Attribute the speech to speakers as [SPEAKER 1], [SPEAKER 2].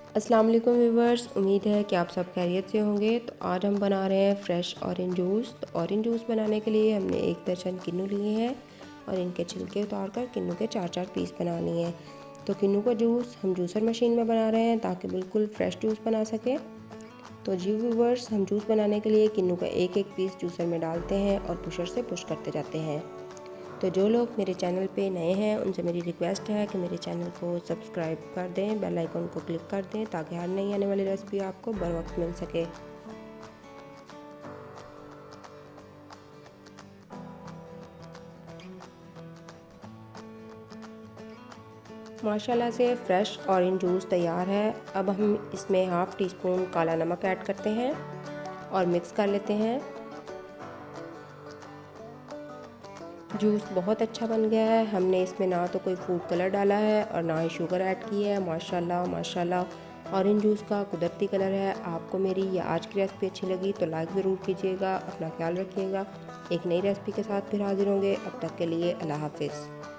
[SPEAKER 1] अस्सलाम वालेकुम व्यूवर्स, उम्मीद है कि आप सब खैरियत से होंगे। तो आज हम बना रहे हैं फ़्रेश ऑरेंज जूस। तो ऑरेंज जूस बनाने के लिए हमने 1 दर्जन किन्नू लिए हैं और इनके छिलके उतार कर किन्नू के 4-4 पीस बना लिए हैं। तो किन्नू का जूस हम जूसर मशीन में बना रहे हैं ताकि बिल्कुल फ़्रेश जूस बना सकें। तो जी व्यूवर्स, हम जूस बनाने के लिए किन्नू का एक पीस जूसर में डालते हैं और पुशर से पुश करते जाते हैं। तो जो लोग मेरे चैनल पे नए हैं उनसे मेरी रिक्वेस्ट है कि मेरे चैनल को सब्सक्राइब कर दें, बेल आइकन को क्लिक कर दें ताकि हर नई आने वाली रेसिपी आपको बर वक्त मिल सके। माशाल्लाह से फ़्रेश ऑरेंज जूस तैयार है। अब हम इसमें हाफ़ टी स्पून काला नमक ऐड करते हैं और मिक्स कर लेते हैं। जूस बहुत अच्छा बन गया है। हमने इसमें ना तो कोई फूड कलर डाला है और ना ही शुगर ऐड की है। माशाल्लाह माशाल्लाह ऑरेंज जूस का कुदरती कलर है। आपको मेरी ये आज की रेसिपी अच्छी लगी तो लाइक ज़रूर कीजिएगा। अपना ख्याल रखिएगा। एक नई रेसिपी के साथ फिर हाजिर होंगे। अब तक के लिए अल्लाह हाफ़िज़।